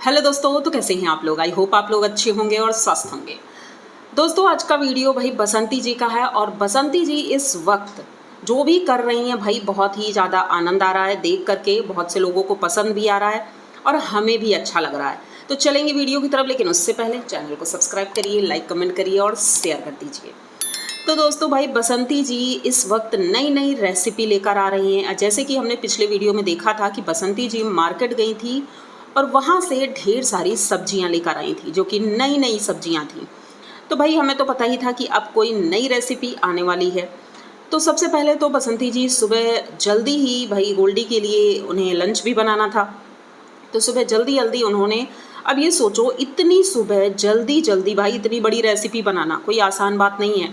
Hello दोस्तों, तो कैसे हैं आप लोग। आई होप आप लोग अच्छे होंगे और स्वस्थ होंगे। दोस्तों, आज का वीडियो भाई बसंती जी का है और बसंती जी इस वक्त जो भी कर रही हैं भाई बहुत ही ज़्यादा आनंद आ रहा है देख करके। बहुत से लोगों को पसंद भी आ रहा है और हमें भी अच्छा लग रहा है। तो चलेंगे वीडियो की तरफ, लेकिन उससे पहले चैनल को सब्सक्राइब करिए, लाइक कमेंट करिए और शेयर कर दीजिए। तो दोस्तों भाई बसंती जी इस वक्त नई नई रेसिपी लेकर आ रही हैं। जैसे कि हमने पिछले वीडियो में देखा था कि बसंती जी मार्केट गई थी और वहाँ से ढेर सारी सब्जियाँ लेकर आई थी, जो कि नई नई सब्जियाँ थी। तो भाई हमें तो पता ही था कि अब कोई नई रेसिपी आने वाली है। तो सबसे पहले तो बसंती जी सुबह जल्दी ही भाई गोल्डी के लिए उन्हें लंच भी बनाना था। तो सुबह जल्दी जल्दी उन्होंने, अब ये सोचो इतनी सुबह जल्दी जल्दी भाई इतनी बड़ी रेसिपी बनाना कोई आसान बात नहीं है।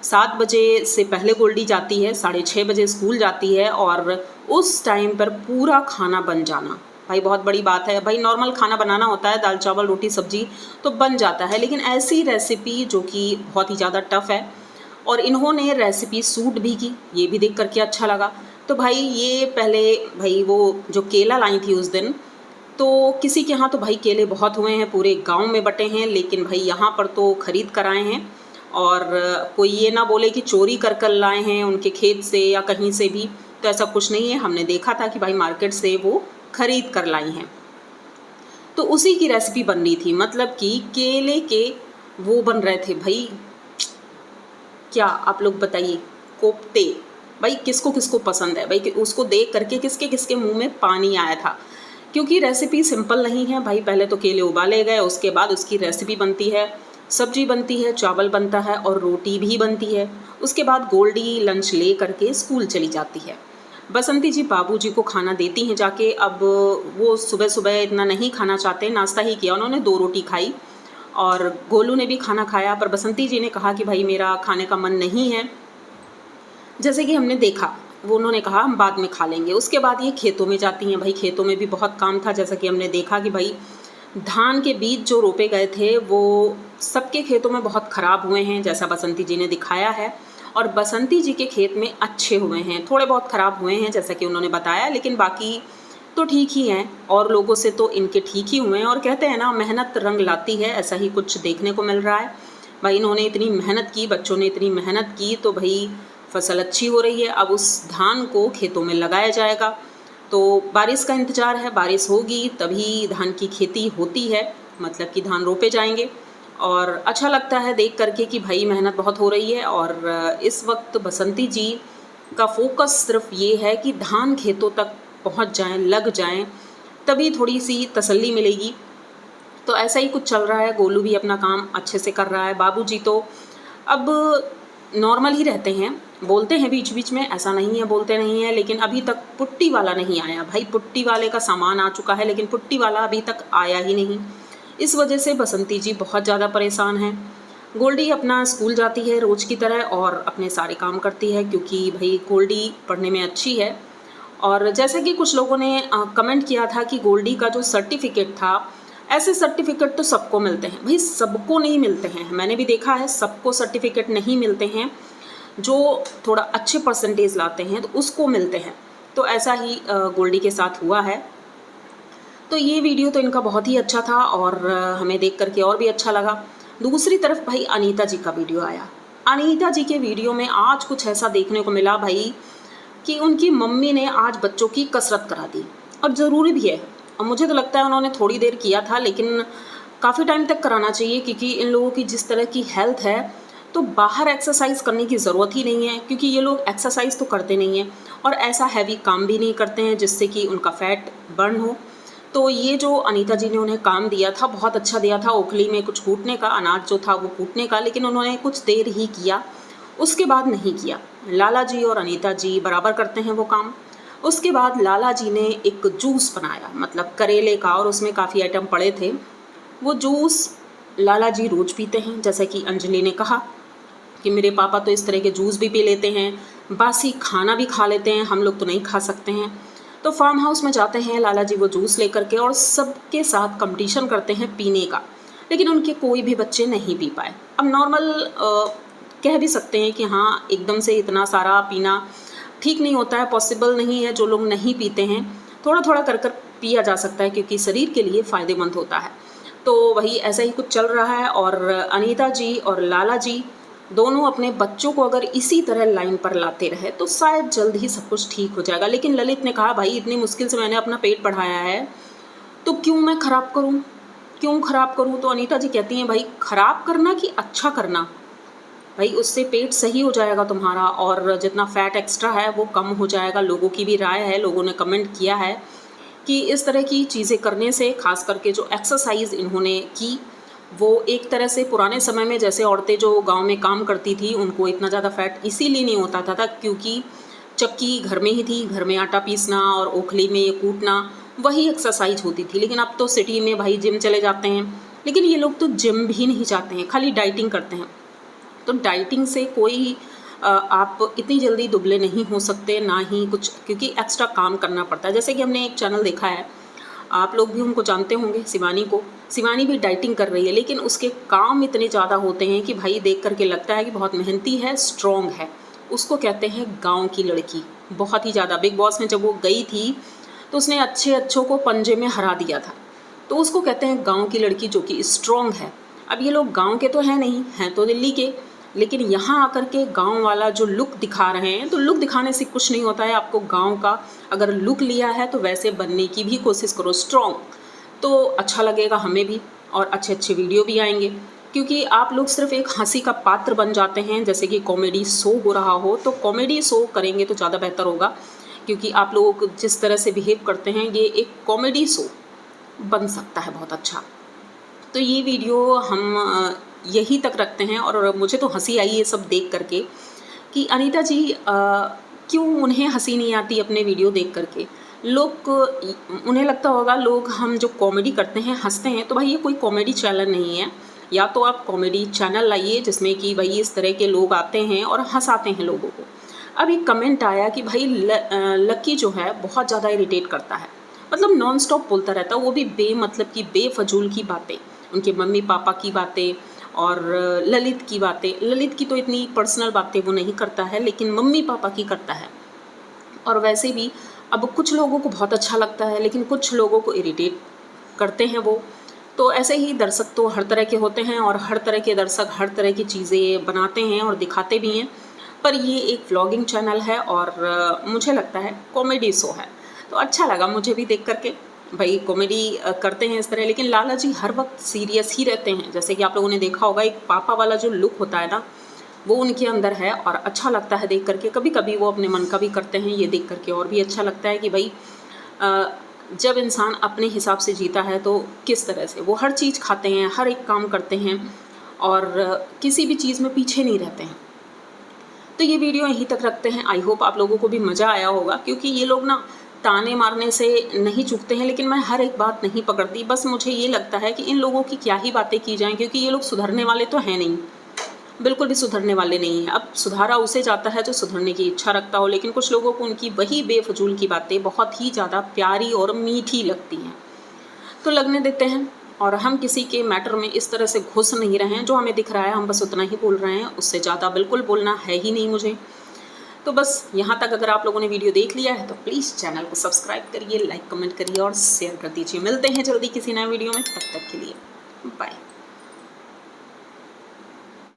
7 बजे से पहले गोल्डी जाती है, 6:30 बजे स्कूल जाती है और उस टाइम पर पूरा खाना बन जाना भाई बहुत बड़ी बात है। भाई नॉर्मल खाना बनाना होता है, दाल चावल रोटी सब्जी तो बन जाता है, लेकिन ऐसी रेसिपी जो कि बहुत ही ज़्यादा टफ है और इन्होंने रेसिपी सूट भी की, ये भी देख करके अच्छा लगा। तो भाई ये पहले भाई वो जो केला लाई थी उस दिन, तो किसी के यहाँ तो भाई केले बहुत हुए हैं, पूरे गांव में बटे हैं, लेकिन भाई यहाँ पर तो खरीद कर आए हैं। और कोई ये ना बोले कि चोरी कर लाए हैं उनके खेत से या कहीं से भी, तो ऐसा कुछ नहीं है। हमने देखा था कि भाई मार्केट से वो खरीद कर लाई हैं। तो उसी की रेसिपी बन रही थी, मतलब कि केले के वो बन रहे थे भाई, क्या आप लोग बताइए, कोफ्ते। भाई किसको किसको पसंद है भाई, उसको देख करके किसके किसके मुंह में पानी आया था। क्योंकि रेसिपी सिंपल नहीं है भाई। पहले तो केले उबाले गए, उसके बाद उसकी रेसिपी बनती है, सब्जी बनती है, चावल बनता है और रोटी भी बनती है। उसके बाद गोल्डी लंच ले करके स्कूल चली जाती है। बसंती जी बाबूजी को खाना देती हैं जाके। अब वो सुबह सुबह इतना नहीं खाना चाहते, नाश्ता ही किया उन्होंने, 2 रोटी खाई और गोलू ने भी खाना खाया। पर बसंती जी ने कहा कि भाई मेरा खाने का मन नहीं है। जैसे कि हमने देखा, वो उन्होंने कहा हम बाद में खा लेंगे। उसके बाद ये खेतों में जाती हैं। भाई खेतों में भी बहुत काम था। जैसा कि हमने देखा कि भाई धान के बीज जो रोपे गए थे वो सबके खेतों में बहुत ख़राब हुए हैं, जैसा बसंती जी ने दिखाया है। और बसंती जी के खेत में अच्छे हुए हैं, थोड़े बहुत ख़राब हुए हैं जैसा कि उन्होंने बताया, लेकिन बाकी तो ठीक ही हैं। और लोगों से तो इनके ठीक ही हुए हैं। और कहते हैं ना, मेहनत रंग लाती है, ऐसा ही कुछ देखने को मिल रहा है। भाई इन्होंने इतनी मेहनत की, बच्चों ने इतनी मेहनत की, तो भाई फसल अच्छी हो रही है। अब उस धान को खेतों में लगाया जाएगा। तो बारिश का इंतज़ार है, बारिश होगी तभी धान की खेती होती है, मतलब कि धान रोपे जाएंगे। और अच्छा लगता है देख करके कि भाई मेहनत बहुत हो रही है। और इस वक्त बसंती जी का फोकस सिर्फ ये है कि धान खेतों तक पहुंच जाएं, लग जाएं, तभी थोड़ी सी तसल्ली मिलेगी। तो ऐसा ही कुछ चल रहा है। गोलू भी अपना काम अच्छे से कर रहा है। बाबूजी तो अब नॉर्मल ही रहते हैं, बोलते हैं बीच बीच में, ऐसा नहीं है बोलते नहीं है, लेकिन अभी तक पुट्टी वाला नहीं आया। भाई पुट्टी वाले का सामान आ चुका है, लेकिन पुट्टी वाला अभी तक आया ही नहीं। इस वजह से बसंती जी बहुत ज़्यादा परेशान हैं। गोल्डी अपना स्कूल जाती है रोज़ की तरह और अपने सारे काम करती है, क्योंकि भाई गोल्डी पढ़ने में अच्छी है। और जैसा कि कुछ लोगों ने कमेंट किया था कि गोल्डी का जो सर्टिफिकेट था, ऐसे सर्टिफिकेट तो सबको मिलते हैं भाई, सबको नहीं मिलते हैं। मैंने भी देखा है, सबको सर्टिफिकेट नहीं मिलते हैं। जो थोड़ा अच्छे परसेंटेज लाते हैं तो उसको मिलते हैं। तो ऐसा ही गोल्डी के साथ हुआ है। तो ये वीडियो तो इनका बहुत ही अच्छा था और हमें देख करके और भी अच्छा लगा। दूसरी तरफ भाई अनीता जी का वीडियो आया। अनीता जी के वीडियो में आज कुछ ऐसा देखने को मिला भाई कि उनकी मम्मी ने आज बच्चों की कसरत करा दी, और ज़रूरी भी है। और मुझे तो लगता है उन्होंने थोड़ी देर किया था, लेकिन काफ़ी टाइम तक कराना चाहिए, क्योंकि इन लोगों की जिस तरह की हेल्थ है तो बाहर एक्सरसाइज करने की ज़रूरत ही नहीं है, क्योंकि ये लोग एक्सरसाइज तो करते नहीं हैं और ऐसा हैवी काम भी नहीं करते हैं जिससे कि उनका फैट बर्न हो। तो ये जो अनीता जी ने उन्हें काम दिया था बहुत अच्छा दिया था। ओखली में कुछ कूटने का, अनाज जो था वो कूटने का, लेकिन उन्होंने कुछ देर ही किया, उसके बाद नहीं किया। लाला जी और अनीता जी बराबर करते हैं वो काम। उसके बाद लाला जी ने एक जूस बनाया, मतलब करेले का, और उसमें काफ़ी आइटम पड़े थे। वो जूस लाला जी रोज़ पीते हैं। जैसे कि अंजलि ने कहा कि मेरे पापा तो इस तरह के जूस भी पी लेते हैं, बासी खाना भी खा लेते हैं, हम लोग तो नहीं खा सकते हैं। तो फार्म हाउस में जाते हैं लाला जी वो जूस लेकर के और सबके साथ कंपटीशन करते हैं पीने का, लेकिन उनके कोई भी बच्चे नहीं पी पाए। अब नॉर्मल कह भी सकते हैं कि हाँ एकदम से इतना सारा पीना ठीक नहीं होता है, पॉसिबल नहीं है। जो लोग नहीं पीते हैं थोड़ा थोड़ा कर कर पिया जा सकता है क्योंकि शरीर के लिए फ़ायदेमंद होता है। तो वही ऐसा ही कुछ चल रहा है और अनीता जी और लाला जी दोनों अपने बच्चों को अगर इसी तरह लाइन पर लाते रहे तो शायद जल्द ही सब कुछ ठीक हो जाएगा। लेकिन ललित ने कहा, भाई इतनी मुश्किल से मैंने अपना पेट बढ़ाया है तो क्यों मैं ख़राब करूं, क्यों ख़राब करूं? तो अनीता जी कहती हैं, भाई ख़राब करना कि अच्छा करना, भाई उससे पेट सही हो जाएगा तुम्हारा और जितना फैट एक्स्ट्रा है वो कम हो जाएगा। लोगों की भी राय है, लोगों ने कमेंट किया है कि इस तरह की चीज़ें करने से, खास करके जो एक्सरसाइज इन्होंने की वो एक तरह से पुराने समय में जैसे औरतें जो गांव में काम करती थी उनको इतना ज़्यादा फैट इसीलिए नहीं होता था क्योंकि चक्की घर में ही थी, घर में आटा पीसना और ओखली में ये कूटना वही एक्सरसाइज होती थी। लेकिन अब तो सिटी में भाई जिम चले जाते हैं, लेकिन ये लोग तो जिम भी नहीं जाते हैं, खाली डाइटिंग करते हैं। तो डाइटिंग से कोई आप इतनी जल्दी दुबले नहीं हो सकते, ना ही कुछ, क्योंकि एक्स्ट्रा काम करना पड़ता है। जैसे कि हमने एक चैनल देखा है, आप लोग भी उनको जानते होंगे, शिवानी को। शिवानी भी डाइटिंग कर रही है लेकिन उसके काम इतने ज़्यादा होते हैं कि भाई देख करके लगता है कि बहुत मेहनती है, स्ट्रॉन्ग है। उसको कहते हैं गांव की लड़की, बहुत ही ज़्यादा। बिग बॉस में जब वो गई थी तो उसने अच्छों को पंजे में हरा दिया था, तो उसको कहते हैं गाँव की लड़की जो कि स्ट्रॉन्ग है। अब ये लोग गाँव के तो हैं नहीं, हैं तो दिल्ली के, लेकिन यहाँ आकर के गांव वाला जो लुक दिखा रहे हैं, तो लुक दिखाने से कुछ नहीं होता है। आपको गांव का अगर लुक लिया है तो वैसे बनने की भी कोशिश करो, स्ट्रॉन्ग, तो अच्छा लगेगा हमें भी और अच्छे अच्छे वीडियो भी आएंगे। क्योंकि आप लोग सिर्फ एक हंसी का पात्र बन जाते हैं, जैसे कि कॉमेडी शो हो रहा हो, तो कॉमेडी शो करेंगे तो ज़्यादा बेहतर होगा। क्योंकि आप लोग जिस तरह से बिहेव करते हैं ये एक कॉमेडी शो बन सकता है बहुत अच्छा। तो ये वीडियो हम यही तक रखते हैं। और मुझे तो हंसी आई ये सब देख करके कि अनीता जी क्यों उन्हें हंसी नहीं आती अपने वीडियो देख करके। लोग, उन्हें लगता होगा लोग हम जो कॉमेडी करते हैं हंसते हैं, तो भाई ये कोई कॉमेडी चैनल नहीं है। या तो आप कॉमेडी चैनल लाइए जिसमें कि भाई इस तरह के लोग आते हैं और हंसाते हैं लोगों को। अब एक कमेंट आया कि भाई लक्की जो है बहुत ज़्यादा इरिटेट करता है, मतलब नॉन स्टॉप बोलता रहता है, वो भी बेमतलब की बेफजूल की बातें, उनके मम्मी पापा की बातें और ललित की बातें। ललित की तो इतनी पर्सनल बातें वो नहीं करता है, लेकिन मम्मी पापा की करता है। और वैसे भी अब कुछ लोगों को बहुत अच्छा लगता है लेकिन कुछ लोगों को इरिटेट करते हैं वो। तो ऐसे ही दर्शक तो हर तरह के होते हैं और हर तरह के दर्शक हर तरह की चीज़ें बनाते हैं और दिखाते भी हैं। पर ये एक व्लॉगिंग चैनल है और मुझे लगता है कॉमेडी शो है, तो अच्छा लगा मुझे भी देख करके। भाई कॉमेडी करते हैं इस तरह, लेकिन लाला जी हर वक्त सीरियस ही रहते हैं। जैसे कि आप लोगों ने देखा होगा, एक पापा वाला जो लुक होता है ना, वो उनके अंदर है और अच्छा लगता है देख करके। कभी कभी वो अपने मन का भी करते हैं, ये देख करके और भी अच्छा लगता है कि भाई जब इंसान अपने हिसाब से जीता है तो किस तरह से वो हर चीज़ खाते हैं, हर एक काम करते हैं और किसी भी चीज़ में पीछे नहीं रहते हैं। तो ये वीडियो यहीं तक रखते हैं। आई होप आप लोगों को भी मज़ा आया होगा, क्योंकि ये लोग ना ताने मारने से नहीं चूकते हैं, लेकिन मैं हर एक बात नहीं पकड़ती। बस मुझे ये लगता है कि इन लोगों की क्या ही बातें की जाएं, क्योंकि ये लोग सुधरने वाले तो हैं नहीं, बिल्कुल भी सुधरने वाले नहीं हैं। अब सुधारा उसे जाता है जो सुधरने की इच्छा रखता हो, लेकिन कुछ लोगों को उनकी वही बेफजूल की बातें बहुत ही ज़्यादा प्यारी और मीठी लगती हैं। तो लगने देते हैं, और हम किसी के मैटर में इस तरह से घुस नहीं रहे हैं। जो हमें दिख रहा है हम बस उतना ही बोल रहे हैं, उससे ज़्यादा बिल्कुल बोलना है ही नहीं मुझे। तो बस यहाँ तक अगर आप लोगों ने वीडियो देख लिया है तो प्लीज़ चैनल को सब्सक्राइब करिए, लाइक कमेंट करिए और शेयर कर दीजिए। मिलते हैं जल्दी किसी नए वीडियो में, तब तक के लिए बाय।